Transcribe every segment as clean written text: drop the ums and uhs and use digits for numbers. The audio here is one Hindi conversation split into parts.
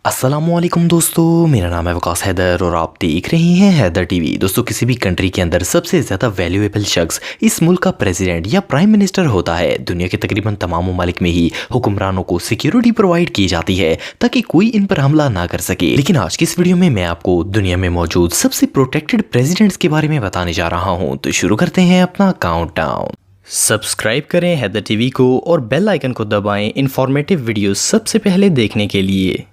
अस्सलामुअलैकुम दोस्तों, मेरा नाम है वकास हैदर और आप देख रहे हैं हैदर टीवी। दोस्तों, किसी भी कंट्री के अंदर सबसे ज़्यादा वैल्यूएबल शख्स इस मुल्क का प्रेसिडेंट या प्राइम मिनिस्टर होता है। दुनिया के तकरीबन तमाम ममालिक में ही हुक्मरानों को सिक्योरिटी प्रोवाइड की जाती है ताकि कोई इन पर हमला ना कर सके। लेकिन आज की इस वीडियो में मैं आपको दुनिया में मौजूद सबसे प्रोटेक्टेड प्रेसिडेंट्स के बारे में बताने जा रहा हूँ। तो शुरू करते हैं अपना काउंटडाउन। सब्सक्राइब करें हैदर टीवी को और बेल आइकन को दबाएं इंफॉर्मेटिव वीडियो सबसे पहले देखने के लिए।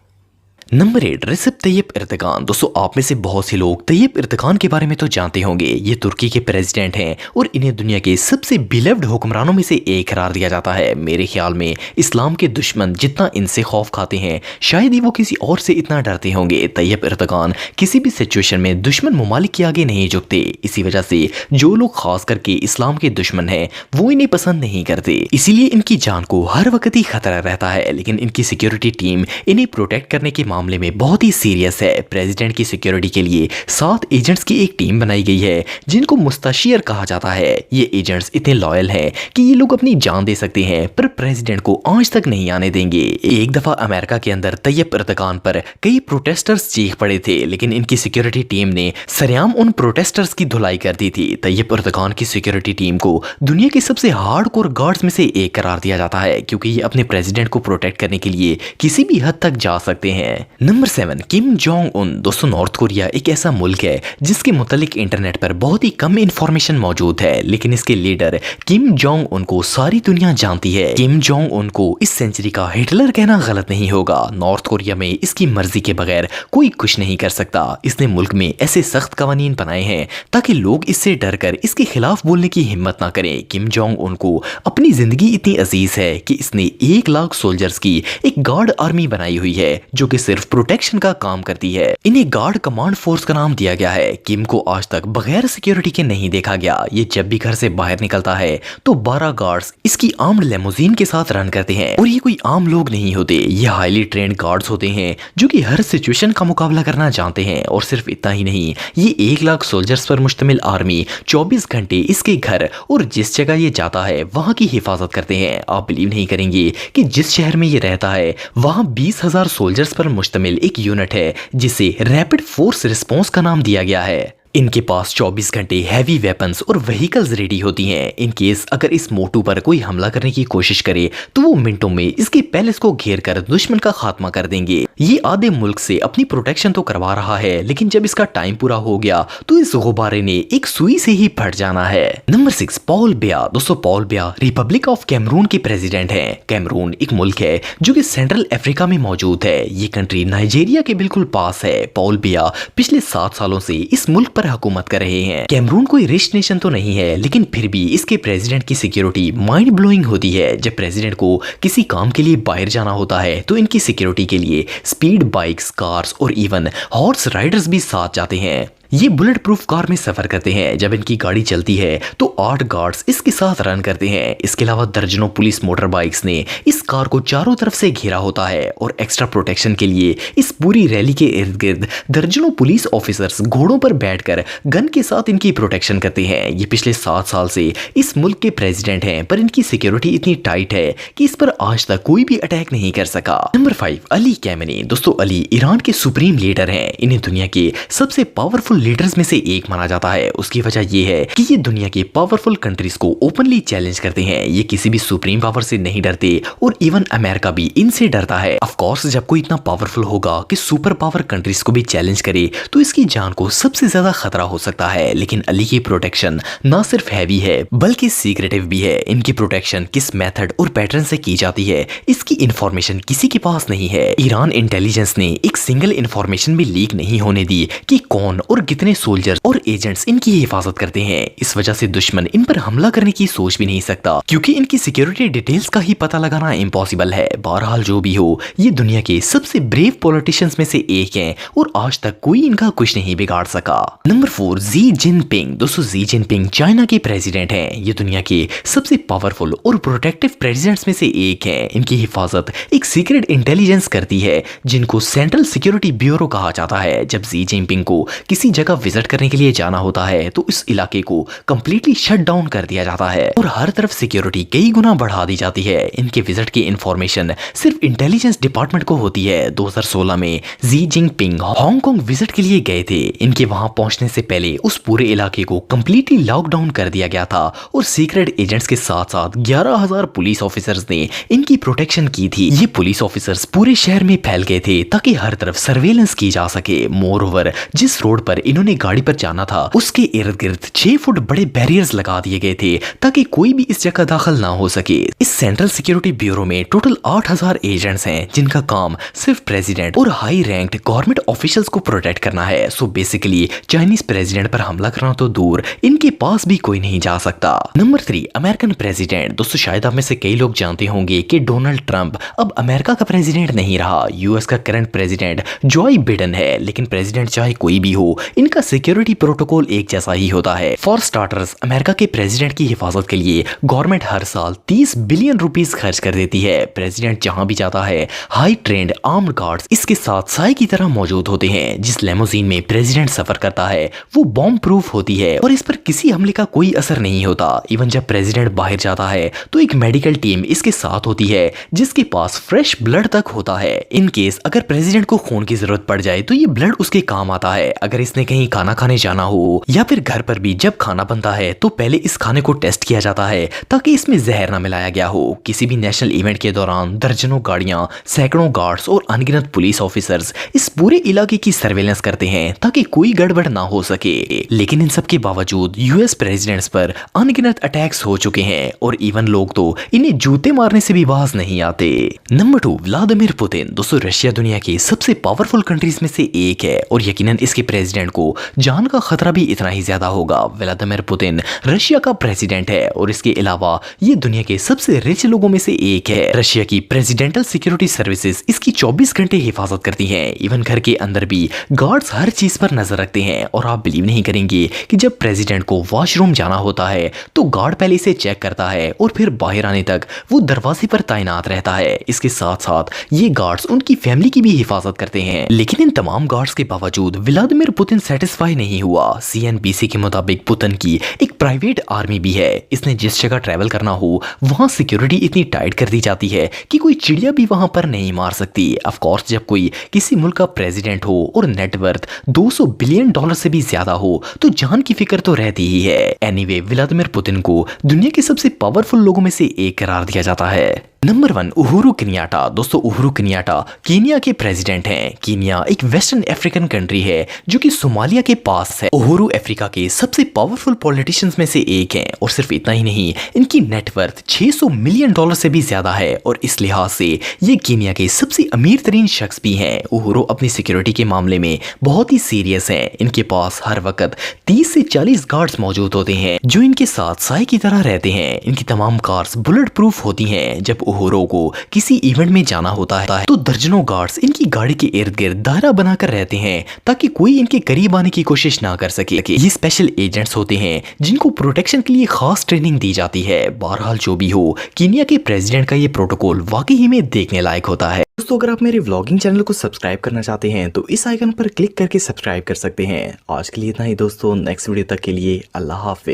Number 8, रिसेप Tayyip Erdogan. दोस्तों, आप में से बहुत से लोग तैयब एर्दोगान के बारे में तो जानते होंगे। ये तुर्की के प्रेसिडेंट हैं और इन्हें दुनिया के सबसे बिलव्ड हुक्मरानों में से एक करार दिया जाता है। मेरे ख्याल में इस्लाम के दुश्मन जितना इनसे खौफ खाते हैं, शायद ही वो किसी और से इतना डरते होंगे। तैयब एर्दोगान किसी भी सिचुएशन में दुश्मन ममालिक के आगे नहीं झुकते। इसी वजह से जो लोग खास करके इस्लाम के दुश्मन हैं वो इन्हें पसंद नहीं करते, इसीलिए इनकी जान को हर वक्त ही खतरा रहता है। लेकिन इनकी सिक्योरिटी टीम इन्हें प्रोटेक्ट करने के मामले में बहुत ही सीरियस है। प्रेसिडेंट की सिक्योरिटी के लिए 7 एजेंट्स की एक टीम बनाई गई है जिनको मुस्तशिर कहा जाता है। ये एजेंट्स इतने लॉयल हैं कि ये लोग अपनी जान दे सकते हैं पर प्रेसिडेंट को आंच तक नहीं आने देंगे। एक दफा अमेरिका के अंदर तैयब एर्दोगान पर कई प्रोटेस्टर्स चीख पड़े थे, लेकिन इनकी सिक्योरिटी टीम ने सरेआम उन प्रोटेस्टर्स की धुलाई कर दी थी। तैयब एर्दोगान की सिक्योरिटी टीम को दुनिया के सबसे हार्डकोर गार्ड्स में से एक करार दिया जाता है क्योंकि ये अपने प्रेसिडेंट को प्रोटेक्ट करने के लिए किसी भी हद तक जा सकते हैं। Number 7, Kim Jong Un. दोस्तों, नॉर्थ कोरिया एक ऐसा मुल्क है जिसके मुतालिक इंटरनेट पर बहुत ही कम इंफॉर्मेशन मौजूद है, लेकिन इसके लीडर किम जोंग उन को सारी दुनिया जानती है। किम जोंग उन को इस सेंचुरी का हिटलर कहना गलत नहीं होगा। नॉर्थ कोरिया में इसकी मर्जी के बगैर कोई कुछ नहीं कर सकता। इसने मुल्क में ऐसे सख्त कवानीन बनाए हैं ताकि लोग इससे डर कर इसके खिलाफ बोलने की हिम्मत ना करें। किम जोंग उन को अपनी जिंदगी इतनी अजीज है कि इसने 1 लाख सोल्जर्स की एक गार्ड आर्मी बनाई हुई है जो कि सिर्फ प्रोटेक्शन का काम करती है। इन्हें गार्ड कमांड फोर्स का नाम दिया गया है। किम को आज तक बगैर सिक्योरिटी के नहीं देखा गया। ये जब भी घर से बाहर निकलता है तो 12 गार्ड्स इसकी आर्म्ड लेमोजीन के साथ रन करते हैं और ये कोई आम लोग नहीं होते। ये हाईली ट्रेंड गार्ड्स होते हैं जो कि हर सिचुएशन का मुकाबला करना जानते हैं। और सिर्फ इतना ही नहीं, ये 1 लाख सोल्जर्स पर मुश्तमिल आर्मी 24 घंटे इसके घर और जिस जगह ये जाता है वहां की हिफाजत करते हैं। आप बिलीव नहीं करेंगे कि जिस शहर में ये रहता है वहां 20,000 सोल्जर्स पर मुश्तमिल एक यूनिट है जिसे रैपिड फोर्स रिस्पांस का नाम दिया गया है। इनके पास 24 घंटे हैवी वेपन्स और व्हीकल्स रेडी होती हैं। इन केस अगर इस मोटू पर कोई हमला करने की कोशिश करे तो वो मिनटों में इसके पैलेस को घेर कर दुश्मन का खात्मा कर देंगे। ये आधे मुल्क से अपनी प्रोटेक्शन तो करवा रहा है, लेकिन जब इसका टाइम पूरा हो गया तो इस गुब्बारे ने एक सुई से ही फट जाना है। नंबर 6, पॉल बिया। दोस्तों, पॉल बिया रिपब्लिक ऑफ कैमरून के प्रेसिडेंट हैं। कैमरून एक मुल्क है जो कि सेंट्रल अफ्रीका में मौजूद है। ये कंट्री नाइजीरिया के बिल्कुल पास है। पॉल बिया पिछले 7 सालों से इस मुल्क पर हुकूमत कर रहे हैं। कैमरून कोई रिच नेशन तो नहीं है, लेकिन फिर भी इसके प्रेसिडेंट की सिक्योरिटी माइंड ब्लोइंग होती है। जब प्रेसिडेंट को किसी काम के लिए बाहर जाना होता है तो इनकी सिक्योरिटी के लिए स्पीड बाइक्स, कार्स और इवन हॉर्स राइडर्स भी साथ जाते हैं। ये बुलेट प्रूफ कार में सफर करते हैं। जब इनकी गाड़ी चलती है तो 8 गार्ड्स इसके साथ रन करते हैं। इसके अलावा दर्जनों पुलिस मोटर बाइक्स ने इस कार को चारों तरफ से घेरा होता है और एक्स्ट्रा प्रोटेक्शन के लिए इस पूरी रैली के इर्द गिर्द दर्जनों पुलिस ऑफिसर्स घोड़ों पर बैठकर गन के साथ इनकी प्रोटेक्शन करते हैं। ये पिछले 7 साल से इस मुल्क के प्रेसिडेंट हैं, पर इनकी सिक्योरिटी इतनी टाइट है कि इस पर आज तक कोई भी अटैक नहीं कर सका। नंबर 5, अली खamenei। दोस्तों, अली ईरान के सुप्रीम लीडर हैं। इन्हें दुनिया के सबसे पावरफुल लीडर्स में से एक माना जाता है। उसकी वजह यह है कि ये दुनिया के पावरफुल कंट्रीज को ओपनली चैलेंज करते हैं। ये किसी भी सुप्रीम पावर से नहीं डरते और इवन अमेरिका भी इनसे डरता है। ऑफ कोर्स, जब कोई इतना पावरफुल होगा कि सुपर पावर कंट्रीज को भी चैलेंज करे तो इसकी जान को सबसे ज्यादा खतरा हो सकता है। लेकिन अली की प्रोटेक्शन ना सिर्फ हैवी है बल्कि सीक्रेटिव भी है। इनकी प्रोटेक्शन किस मेथड और पैटर्न से की जाती है इसकी इंफॉर्मेशन किसी के पास नहीं है। ईरान इंटेलिजेंस ने एक सिंगल इंफॉर्मेशन भी लीक नहीं होने दी कि कौन और कितने सोल्जर्स और एजेंट्स इनकी हिफाजत करते हैं। इस वजह से दुश्मन इन पर हमला करने की सोच भी नहीं सकता क्योंकि इनकी सिक्योरिटी डिटेल्स का ही पता लगाना इम्पॉसिबल है। बहरहाल जो भी हो, ये दुनिया के सबसे ब्रेव पॉलिटिशियंस में से एक हैं और आज तक कोई इनका कुछ नहीं बिगाड़ सका। Number 4, Xi Jinping. दोस्तों, जी जिनपिंग चाइना के प्रेसिडेंट हैं। ये दुनिया के सबसे पावरफुल और प्रोटेक्टिव प्रेसिडेंट्स में से एक हैं। इनकी हिफाजत एक सीक्रेट इंटेलिजेंस करती है जिनको सेंट्रल सिक्योरिटी ब्यूरो कहा जाता है। जब जी जिनपिंग को किसी जगह विजिट करने के लिए जाना होता है तो इस इलाके को कंप्लीटली शट डाउन कर दिया जाता है और हर तरफ सिक्योरिटी कई गुना बढ़ा दी जाती है। इनके विजिट की इंफॉर्मेशन सिर्फ इंटेलिजेंस डिपार्टमेंट को होती है। 2016 में जी जिनपिंग हांगकांग विजिट के लिए गए थे। इनके वहां पहुंचने से पहले उस पूरे इलाके को कंप्लीटली लॉकडाउन कर दिया गया था और सीक्रेट एजेंट्स के साथ साथ 11,000 पुलिस ऑफिसर्स ने इनकी प्रोटेक्शन की थी। ये पुलिस ऑफिसर्स पूरे शहर में फैल गए थे ताकि हर तरफ सर्वेलेंस की जा सके। मोर ओवर जिस रोड पर इन्होंने गाड़ी पर जाना था उसके इर्द गिर्द 6 फुट बड़े बैरियर्स लगा दिए गए थे ताकि कोई भी इस जगह दाखिल ना हो सके। इस सेंट्रल सिक्योरिटी ब्यूरो में टोटल 8,000 एजेंट्स हैं जिनका काम सिर्फ प्रेसिडेंट और हाई रैंक्ड गवर्नमेंट ऑफिशियल्स को प्रोटेक्ट करना है। सो बेसिकली चाइनीज प्रेसिडेंट पर हमला करना तो दूर, इनके पास भी कोई नहीं जा सकता। Number 3, American president. दोस्तों शायद आप में से कई लोग जानते होंगे कि डोनाल्ड ट्रंप अब अमेरिका का प्रेसिडेंट नहीं रहा। यूएस का करंट प्रेसिडेंट जो बाइडेन है, लेकिन प्रेसिडेंट चाहे कोई भी हो इनका सिक्योरिटी प्रोटोकॉल एक जैसा ही होता है। फॉर स्टार्टर्स अमेरिका के प्रेसिडेंट की हिफाजत के लिए गवर्नमेंट हर साल 30 बिलियन रुपीस खर्च कर देती है। प्रेसिडेंट जहां भी जाता है हाई ट्रेंड आर्म्ड गार्ड्स इसके साथ साय की तरह मौजूद होते हैं। जिस लेमोजीन में प्रेसिडेंट सफर करता है वो बॉम्ब प्रूफ होती है और इस पर किसी हमले का कोई असर नहीं होता। इवन जब प्रेसिडेंट बाहर जाता है तो एक मेडिकल टीम इसके साथ होती है जिसके पास फ्रेश ब्लड तक होता है। इन केस अगर प्रेसिडेंट को खून की जरूरत पड़ जाए तो ये ब्लड उसके काम आता है। अगर इसने कहीं खाना खाने जाना हो या फिर घर पर भी जब खाना बनता है तो पहले इस खाने को टेस्ट किया जाता है ताकि इसमें जहर ना मिलाया गया हो। किसी भी नेशनल इवेंट के दौरान दर्जनों गाड़ियां, सैकड़ों गार्ड्स और अनगिनत पुलिस ऑफिसर्स इस पूरे इलाके की सर्वेलेंस करते हैं ताकि कोई गड़बड़ ना हो सके। लेकिन इन सब के बावजूद यूएस प्रेसिडेंट्स पर अनगिनत अटैक्स हो चुके हैं और इवन लोग तो इन्हें जूते मारने से भी बाज नहीं आते। Number 2, Vladimir Putin. दोस्तों रशिया दुनिया की सबसे पावरफुल कंट्रीज में से एक है और यकीनन इसके प्रेसिडेंट को जान का खतरा भी इतना ही ज्यादा होगा। व्लादिमीर पुतिन रशिया का प्रेसिडेंट है और इसके अलावा ये दुनिया के सबसे रिच लोगों में से एक है। रशिया की प्रेसिडेंटल सिक्योरिटी सर्विसेज इसकी 24 घंटे हिफाजत करती हैं। इवन घर के अंदर भी गार्ड्स हर चीज पर नजर रखते हैं और आप बिलीव नहीं करेंगे कि जब प्रेसिडेंट को वॉशरूम जाना होता है तो गार्ड पहले इसे चेक करता है और फिर बाहर आने तक वो दरवाजे पर तैनात रहता है। इसके साथ साथ ये गार्ड्स उनकी फैमिली की भी हिफाजत करते हैं। लेकिन इन तमाम गार्ड्स के बावजूद व्लादिमीर पुतिन सेटिस्फाई नहीं हुआ। सीएनबीसी के मुताबिक पुतिन की एक प्राइवेट आर्मी भी है। इसने जिस जगह ट्रैवल करना हो वहां सिक्योरिटी इतनी टाइट कर दी जाती है कि कोई चिड़िया भी वहां पर नहीं मार सकती। ऑफ कोर्स जब कोई किसी मुल्क का प्रेसिडेंट हो और नेटवर्थ 200 बिलियन डॉलर से भी ज्यादा हो तो जान की फिक्र तो रहती ही है। एनीवे व्लादिमीर पुतिन को दुनिया के सबसे पावरफुल लोगों में से एक करार दिया जाता है। Number 1, Uhuru Kenyatta. दोस्तों उहुरु केन्याटा कीनिया के प्रेसिडेंट हैं। कीनिया एक वेस्टर्न अफ्रीकन कंट्री है जो कि सोमालिया के पास है। उहुरु अफ्रीका के सबसे पावरफुल पॉलिटिशियंस में से एक हैं और सिर्फ इतना ही नहीं, इनकी नेटवर्थ 600 मिलियन डॉलर से भी ज्यादा है और इस लिहाज से ये कीनिया के सबसे अमीर तरीन शख्स भी हैं। उहुरु अपनी सिक्योरिटी के मामले में बहुत ही सीरियस हैं। इनके पास हर वक्त 30 से 40 गार्ड्स मौजूद होते हैं जो इनके साथ साय की तरह रहते हैं। इनकी तमाम कार्स बुलेट प्रूफ होती हैं। जब उहुरु को किसी इवेंट में जाना होता है तो दर्जनों गार्ड्स इनकी गाड़ी के इर्द गिर्द दायरा बनाकर रहते हैं ताकि कोई इनके करीब आने की कोशिश ना कर सके। ये स्पेशल एजेंट्स होते हैं जिनको प्रोटेक्शन के लिए खास ट्रेनिंग दी जाती है। बहरहाल जो भी हो, कीनिया के प्रेसिडेंट का ये प्रोटोकॉल वाकई ही में देखने लायक होता है। दोस्तों अगर आप मेरे व्लॉगिंग चैनल को सब्सक्राइब करना चाहते हैं तो इस आइकन पर क्लिक करके सब्सक्राइब कर सकते हैं। आज के लिए इतना ही दोस्तों, नेक्स्ट वीडियो तक के लिए अल्लाह हाफिज।